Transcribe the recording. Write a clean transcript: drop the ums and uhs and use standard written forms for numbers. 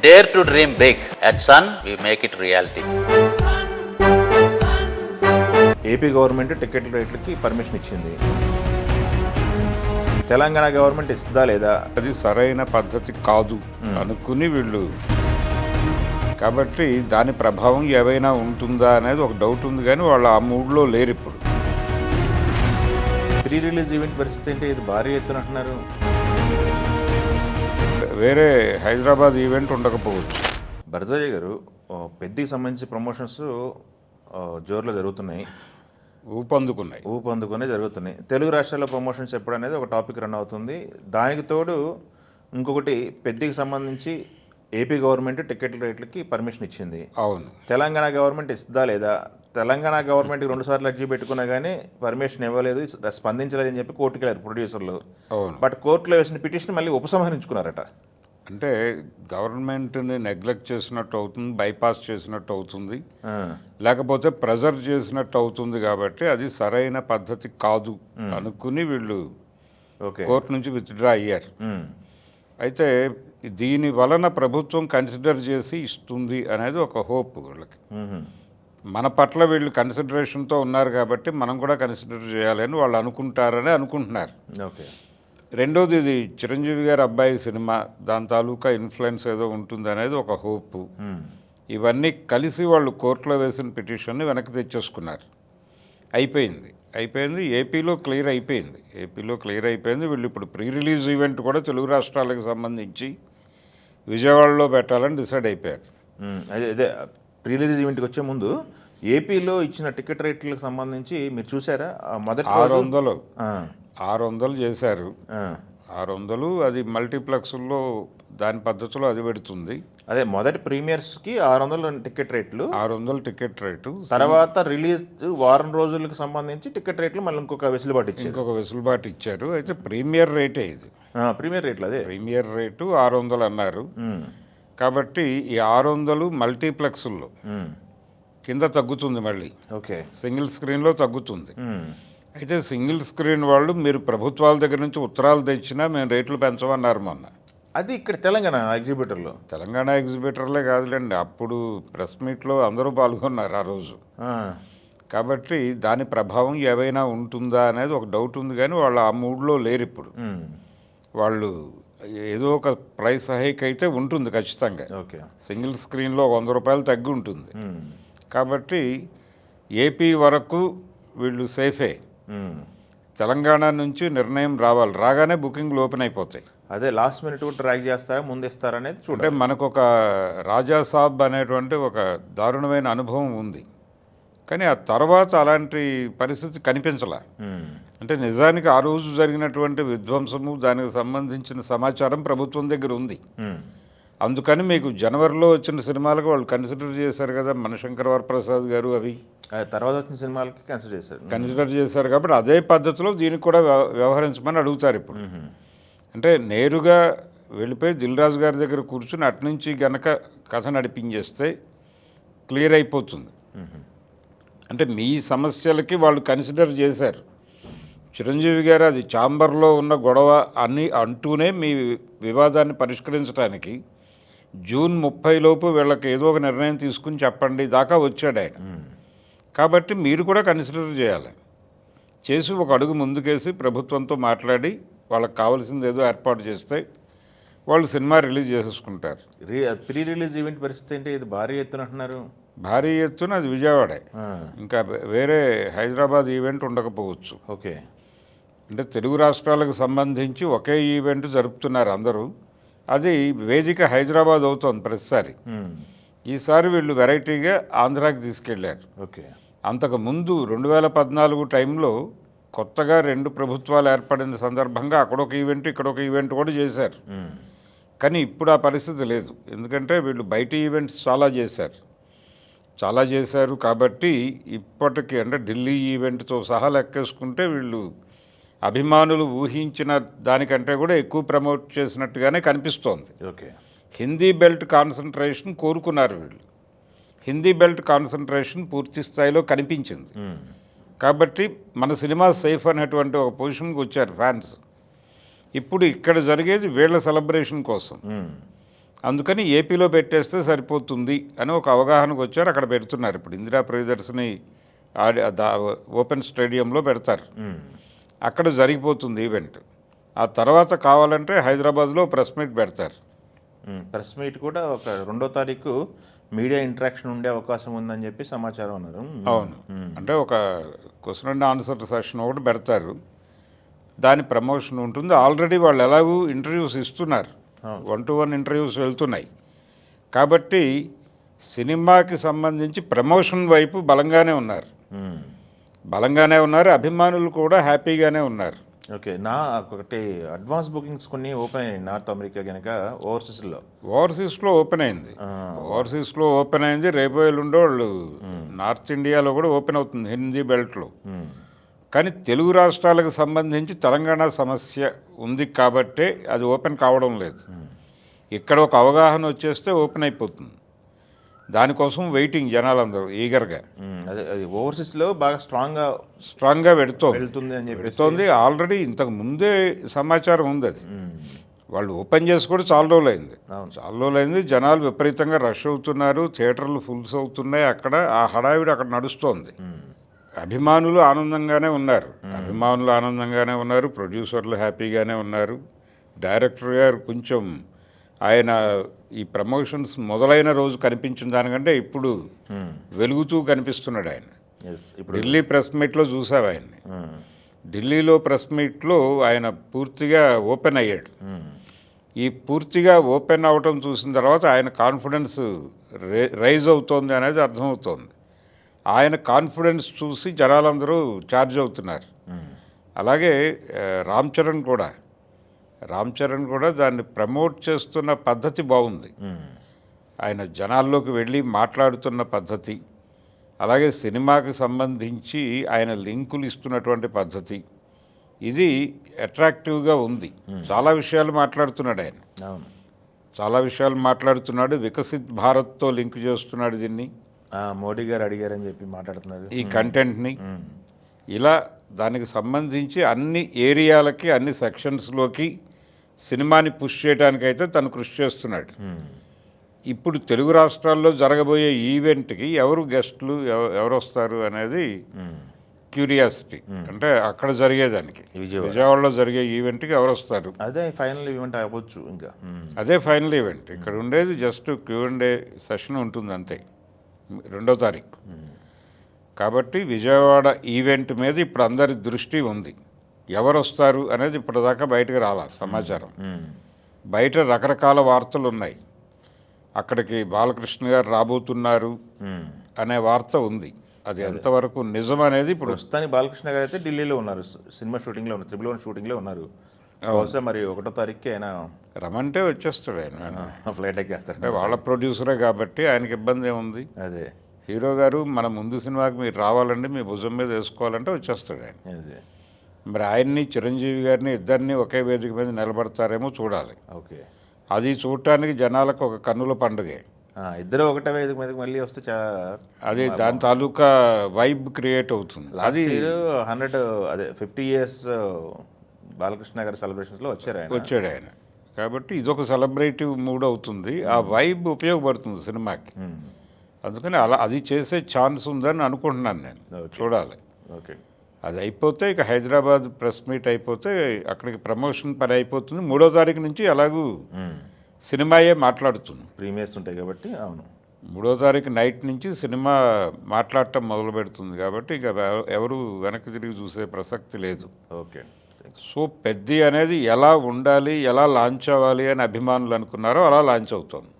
Dare to dream big. At Sun, we make it reality. AP government టికెట్ల రేట్లకి permission ఇచ్చింది. Telangana government ఇస్తుందా లేదా? అది సరైన పద్ధతి కాదు అనుకుని వీళ్ళు, కాబట్టి దాని ప్రభావం ఏవైనా ఉంటుందా అనేది ఒక డౌట్ ఉంది, కానీ వాళ్ళు ఆ మూడ్లో లేరు ఇప్పుడు. ప్రీ రిలీజ్ ఈవెంట్ పరిస్థితి ఏంటి? ఇది భారీ ఎత్తున అంటున్నారు. వేరే హైదరాబాద్ ఈవెంట్ ఉండకపోవచ్చు. భరద్వాజ గారు, పెద్దకి సంబంధించి ప్రమోషన్స్ జోరులో జరుగుతున్నాయి, ఊపందుకునే జరుగుతున్నాయి. తెలుగు రాష్ట్రాల్లో ప్రమోషన్స్ ఎప్పుడు అనేది ఒక టాపిక్ రన్ అవుతుంది. దానికి తోడు ఇంకొకటి, పెద్దకి సంబంధించి ఏపీ గవర్నమెంట్ టికెట్ల రేట్లకి పర్మిషన్ ఇచ్చింది. అవును. తెలంగాణ గవర్నమెంట్ ఇస్తుందా లేదా? తెలంగాణ గవర్నమెంట్కి 2 సార్లు అర్జీ పెట్టుకున్నా కానీ పర్మిషన్ ఇవ్వలేదు, స్పందించలేదని చెప్పి కోర్టుకి వెళ్ళారు ప్రొడ్యూసర్లు. బట్ కోర్టులో వేసిన పిటిషన్ మళ్ళీ ఉపసంహరించుకున్నారట. అంటే గవర్నమెంట్ని నెగ్లెక్ట్ చేసినట్టు అవుతుంది, బైపాస్ చేసినట్టు అవుతుంది, లేకపోతే ప్రెజర్ చేసినట్టు అవుతుంది. కాబట్టి అది సరైన పద్ధతి కాదు అనుకుని వీళ్ళు కోర్టు నుంచి విత్డ్రా అయ్యారు. అయితే దీని వలన ప్రభుత్వం కన్సిడర్ చేసి ఇస్తుంది అనేది ఒక హోప్ వీళ్ళకి. మన పట్ల వీళ్ళు కన్సిడరేషన్తో ఉన్నారు కాబట్టి మనం కూడా కన్సిడర్ చేయాలని వాళ్ళు అనుకుంటారని అనుకుంటున్నారు. ఓకే. రెండోది, ఇది చిరంజీవి గారి అబ్బాయి సినిమా, దాని తాలూకా ఇన్ఫ్లుయెన్స్ ఏదో ఉంటుంది అనేది ఒక హోప్. ఇవన్నీ కలిసి వాళ్ళు కోర్టులో వేసిన పిటిషన్ని వెనక్కి తెచ్చేసుకున్నారు. అయిపోయింది. ఏపీలో క్లియర్ అయిపోయింది. వీళ్ళు ఇప్పుడు ప్రీ రిలీజ్ ఈవెంట్ కూడా తెలుగు రాష్ట్రాలకు సంబంధించి విజయవాడలో పెట్టాలని డిసైడ్ అయిపోయారు. అదే ప్రీ రిలీజ్ ఈవెంట్కి వచ్చే ముందు ఏపీలో ఇచ్చిన టికెట్ రేట్లకు సంబంధించి మీరు చూసారా? మొదటి 600 చేశారు. 600 అది మల్టీప్లెక్స్లో దాని పద్ధతిలో అది పెడుతుంది. అదే మొదటి ప్రీమియర్స్కి 600 టికెట్ రేట్లు, 600 టికెట్ రేటు. తర్వాత రిలీజ్ వారం రోజులకు సంబంధించి టికెట్ రేట్లు మళ్ళీ ఇంకొక వెసులుబాటు ఇచ్చారు. అయితే ప్రీమియర్ రేటే ఇది. ప్రీమియర్ రేట్లు, అదే ప్రీమియర్ రేటు 600 అన్నారు. కాబట్టి ఈ 600 మల్టీప్లెక్స్లో కింద తగ్గుతుంది, మళ్ళీ ఓకే సింగిల్ స్క్రీన్లో తగ్గుతుంది. అయితే సింగిల్ స్క్రీన్ వాళ్ళు మీరు ప్రభుత్వాల దగ్గర నుంచి ఉత్తరాలు తెచ్చినా మేము రేట్లు పెంచమన్నారు మొన్న. అది ఇక్కడ తెలంగాణ ఎగ్జిబిటర్లే కాదులేండి, అప్పుడు ప్రెస్ మీట్లో అందరూ పాల్గొన్నారు ఆ రోజు. కాబట్టి దాని ప్రభావం ఏవైనా ఉంటుందా అనేది ఒక డౌట్ ఉంది, కానీ వాళ్ళు ఆ మూడ్లో లేరు ఇప్పుడు. వాళ్ళు ఏదో ఒక ప్రైస్ హైక్ అయితే ఉంటుంది ఖచ్చితంగా. ఓకే. సింగిల్ స్క్రీన్లో 100 రూపాయలు తగ్గి ఉంటుంది. కాబట్టి ఏపీ వరకు వీళ్ళు సేఫే. తెలంగాణ నుంచి నిర్ణయం రాగానే బుకింగ్లు ఓపెన్ అయిపోతాయి. అదే లాస్ట్ మినిట్ కూడా ట్రాక్ చేస్తారా, ముందు ఇస్తారా అనేది చూడండి. మనకు ఒక రాజాసాబ్ అనేటువంటి ఒక దారుణమైన అనుభవం ఉంది, కానీ ఆ తర్వాత అలాంటి పరిస్థితి కనిపించలే. అంటే నిజానికి ఆ రోజు జరిగినటువంటి విధ్వంసము, దానికి సంబంధించిన సమాచారం ప్రభుత్వం దగ్గర ఉంది. అందుకని మీకు జనవరిలో వచ్చిన సినిమాలకు వాళ్ళు కన్సిడర్ చేశారు కదా, మనశంకర వరప్రసాద్ గారు, అవి తర్వాత వచ్చిన సినిమాలకి కన్సిడర్ చేశారు. కాబట్టి అదే పద్ధతిలో దీనికి కూడా వ్యవహరించమని అడుగుతారు ఇప్పుడు. అంటే నేరుగా వెళ్ళిపోయి దిల్ రాజు గారి దగ్గర కూర్చుని అట్నుంచి గనక కథ నడిపించేస్తే క్లియర్ అయిపోతుంది. అంటే మీ సమస్యలకి వాళ్ళు కన్సిడర్ చేశారు. చిరంజీవి గారు అది ఛాంబర్లో ఉన్న గొడవ అన్నీ అంటూనే మీ వివాదాన్ని పరిష్కరించడానికి జూన్ 30 లోపు వీళ్ళకి ఏదో ఒక నిర్ణయం తీసుకుని చెప్పండి దాకా వచ్చాడు ఆయన. కాబట్టి మీరు కూడా కన్సిడర్ చేసి ఒక అడుగు ముందుకేసి ప్రభుత్వంతో మాట్లాడి వాళ్ళకి కావాల్సింది ఏదో ఏర్పాటు చేస్తే వాళ్ళు సినిమా రిలీజ్ చేసేసుకుంటారు. ప్రీ రిలీజ్ ఈవెంట్ పరిస్థితి ఏంటి? ఇది భారీ ఎత్తున అంటున్నారు. భారీ ఎత్తున అది విజయవాడే, ఇంకా వేరే హైదరాబాద్ ఈవెంట్ ఉండకపోవచ్చు. ఓకే. అంటే తెలుగు రాష్ట్రాలకు సంబంధించి ఒకే ఈవెంట్ జరుపుతున్నారు అందరూ. అది వేదిక హైదరాబాద్ అవుతోంది ప్రతిసారి. ఈసారి వీళ్ళు వెరైటీగా ఆంధ్రాకి తీసుకెళ్ళారు. ఓకే. అంతకుముందు 2014 టైంలో కొత్తగా 2 ప్రభుత్వాలు ఏర్పడిన సందర్భంగా అక్కడొక ఈవెంట్ ఇక్కడొక ఈవెంట్ కూడా చేశారు. కానీ ఇప్పుడు ఆ పరిస్థితి లేదు, ఎందుకంటే వీళ్ళు బయట ఈవెంట్స్ చాలా చేశారు. కాబట్టి ఇప్పటికీ అంటే ఢిల్లీ ఈవెంట్తో సహా లెక్కేసుకుంటే వీళ్ళు అభిమానులు ఊహించిన దానికంటే కూడా ఎక్కువ ప్రమోట్ చేసినట్టుగానే కనిపిస్తోంది. ఓకే. హిందీ బెల్ట్ కాన్సన్ట్రేషన్ కోరుకున్నారు వీళ్ళు. హిందీ బెల్ట్ కాన్సన్ట్రేషన్ పూర్తి స్థాయిలో కనిపించింది. కాబట్టి మన సినిమా సేఫ్ అనేటువంటి ఒక పొజిషన్కి వచ్చారు ఫ్యాన్స్. ఇప్పుడు ఇక్కడ జరిగేది వీళ్ళ సెలబ్రేషన్ కోసం. అందుకని ఏపీలో పెట్టేస్తే సరిపోతుంది అని ఒక అవగాహనకు వచ్చారు. అక్కడ పెడుతున్నారు. ఇప్పుడు ఇందిరా ప్రియదర్శిని ఓపెన్ స్టేడియంలో పెడతారు. అక్కడ జరిగిపోతుంది ఈవెంట్. ఆ తర్వాత కావాలంటే హైదరాబాద్లో ప్రెస్ మీట్ పెడతారు. ప్రెస్ మీట్ కూడా ఒక 2వ తారీఖు మీడియా ఇంటరాక్షన్ ఉండే అవకాశం ఉందని చెప్పి సమాచారం ఉన్నారు. అవును, అంటే ఒక క్వశ్చన్ అండ్ ఆన్సర్ సెషన్ ఒకటి పెడతారు. దాని ప్రమోషన్ ఉంటుంది. ఆల్రెడీ వాళ్ళు ఎలాగూ ఇంటర్వ్యూస్ ఇస్తున్నారు, 1-to-1 ఇంటర్వ్యూస్ వెళ్తున్నాయి. కాబట్టి సినిమాకి సంబంధించి ప్రమోషన్ వైపు బలంగానే ఉన్నారు. అభిమానులు కూడా హ్యాపీగానే ఉన్నారు. ఓకే, నా ఒకటి అడ్వాన్స్ బుకింగ్స్ కొన్ని ఓపెన్ అయ్యాయి నార్త్ అమెరికా కనుక ఓవర్సీస్లో ఓపెన్ అయింది. రేపు ఎల్లుండో వాళ్ళు నార్త్ ఇండియాలో కూడా ఓపెన్ అవుతుంది, హిందీ బెల్ట్లో. కానీ తెలుగు రాష్ట్రాలకు సంబంధించి తెలంగాణ సమస్య ఉంది కాబట్టే అది ఓపెన్ కావడం లేదు. ఇక్కడ ఒక అవగాహన వచ్చేస్తే ఓపెన్ అయిపోతుంది. దానికోసం వెయిటింగ్ జనాలందరూ ఈగర్గా. అదే అది ఓవర్సీస్లో బాగా స్ట్రాంగ్గా వెళ్తుంది అని పెడుతోంది. ఆల్రెడీ ఇంతకు ముందే సమాచారం ఉంది. అది వాళ్ళు ఓపెన్ చేసి కూడా చాలా రోజులైంది. జనాలు విపరీతంగా రష్ అవుతున్నారు, థియేటర్లు ఫుల్స్ అవుతున్నాయి. అక్కడ ఆ హడావిడి అక్కడ నడుస్తోంది. అభిమానులు ఆనందంగానే ఉన్నారు, ప్రొడ్యూసర్లు హ్యాపీగానే ఉన్నారు. డైరెక్టర్ గారు కొంచెం ఆయన ఈ ప్రమోషన్స్ మొదలైన రోజు కనిపించిన దానికంటే ఇప్పుడు వెలుగుతూ కనిపిస్తున్నాడు ఆయన. ఢిల్లీ ప్రెస్ మీట్లో చూసారు ఆయన్ని. ఢిల్లీలో ప్రెస్ మీట్లో ఆయన పూర్తిగా ఓపెన్ అయ్యాడు. ఈ పూర్తిగా ఓపెన్ అవటం చూసిన తర్వాత ఆయన కాన్ఫిడెన్స్ రైజ్ అవుతోంది అనేది అర్థమవుతోంది. ఆయన కాన్ఫిడెన్స్ చూసి జనాలందరూ ఛార్జ్ అవుతున్నారు. అలాగే రామ్ చరణ్ కూడా దాన్ని ప్రమోట్ చేస్తున్న పద్ధతి బాగుంది. ఆయన జనాల్లోకి వెళ్ళి మాట్లాడుతున్న పద్ధతి, అలాగే సినిమాకి సంబంధించి ఆయన లింకులు ఇస్తున్నటువంటి పద్ధతి, ఇది అట్రాక్టివ్గా ఉంది. చాలా విషయాలు మాట్లాడుతున్నాడు. వికసిత్ భారత్తో లింక్ చేస్తున్నాడు దీన్ని. మోడీ గారు అడిగారని చెప్పి మాట్లాడుతున్నారు ఈ కంటెంట్ని. ఇలా దానికి సంబంధించి అన్ని ఏరియాలకి, అన్ని సెక్షన్స్లోకి సినిమాని పుష్ చేయడానికైతే తను కృషి చేస్తున్నాడు. ఇప్పుడు తెలుగు రాష్ట్రాల్లో జరగబోయే ఈవెంట్కి ఎవరు గెస్టులు, ఎవరు వస్తారు అనేది క్యూరియాసిటీ. అంటే అక్కడ జరిగేదానికి, విజయవాడలో జరిగే ఈవెంట్కి ఎవరు వస్తారు, అదే ఫైనల్ ఈవెంట్ అవ్వచ్చు. అదే ఫైనల్ ఈవెంట్. ఇక్కడ ఉండేది జస్ట్ Q&A సెషన్ ఉంటుంది అంతే, 2వ తారీఖు. కాబట్టి విజయవాడ ఈవెంట్ మీద ఇప్పుడు అందరి దృష్టి ఉంది. ఎవరు వస్తారు అనేది ఇప్పటిదాకా బయటకు రాలా సమాచారం. బయట రకరకాల వార్తలు ఉన్నాయి. అక్కడికి బాలకృష్ణ గారు రాబోతున్నారు అనే వార్త ఉంది. అది ఎంతవరకు నిజం అనేది ఇప్పుడు ప్రస్తుతానికి బాలకృష్ణ గారు అయితే ఢిల్లీలో ఉన్నారు, సినిమా షూటింగ్లో ఉన్నారు, 1 షూటింగ్లో ఉన్నారు. బహుశా మరి 1వ తారీఖుకి ఆయన రమ్మంటే వచ్చేస్తాడు. ఆయన ఫ్లైట్ ఎక్కేస్తారు. వాళ్ళ ప్రొడ్యూసరే కాబట్టి ఆయనకి ఇబ్బంది ఏముంది. అదే హీరో గారు మన ముందు సినిమాకి మీరు రావాలండి, మీ భుజం మీద వేసుకోవాలంటే వచ్చేస్తాడు ఆయన. మరి ఆయన్ని, చిరంజీవి గారిని, ఇద్దరిని ఒకే వేదిక మీద నిలబడతారేమో చూడాలి. ఓకే, అది చూడటానికి జనాలకు ఒక కన్నుల పండుగే. ఇద్దరు ఒకటే వేదిక మీదకి మళ్ళీ వస్తే అది దాని తాలూకా వైబ్ క్రియేట్ అవుతుంది. అది 50 years బాలకృష్ణ గారి సెలబ్రేషన్స్లో వచ్చాడు ఆయన. కాబట్టి ఇదొక సెలబ్రేటివ్ మూడ్ అవుతుంది. ఆ వైబ్ ఉపయోగపడుతుంది సినిమాకి. అందుకని అది చేసే ఛాన్స్ ఉందని అనుకుంటున్నాను నేను. చూడాలి. ఓకే, అది అయిపోతే ఇక హైదరాబాద్ ప్రెస్ మీట్ అయిపోతే అక్కడికి ప్రమోషన్ పని అయిపోతుంది. 3వ తారీఖు నుంచి ఎలాగూ సినిమాయే మాట్లాడుతుంది. ప్రీమియర్స్ ఉంటాయి కాబట్టి. అవును, 3వ తారీఖు నైట్ నుంచి సినిమా మాట్లాడటం మొదలు పెడుతుంది కాబట్టి ఇక ఎవరు వెనక్కి తిరిగి చూసే ప్రసక్తి లేదు. ఓకే, సో పెద్ది అనేది ఎలా ఉండాలి, ఎలా లాంచ్ అవ్వాలి అని అభిమానులు అనుకున్నారో అలా లాంచ్ అవుతుంది.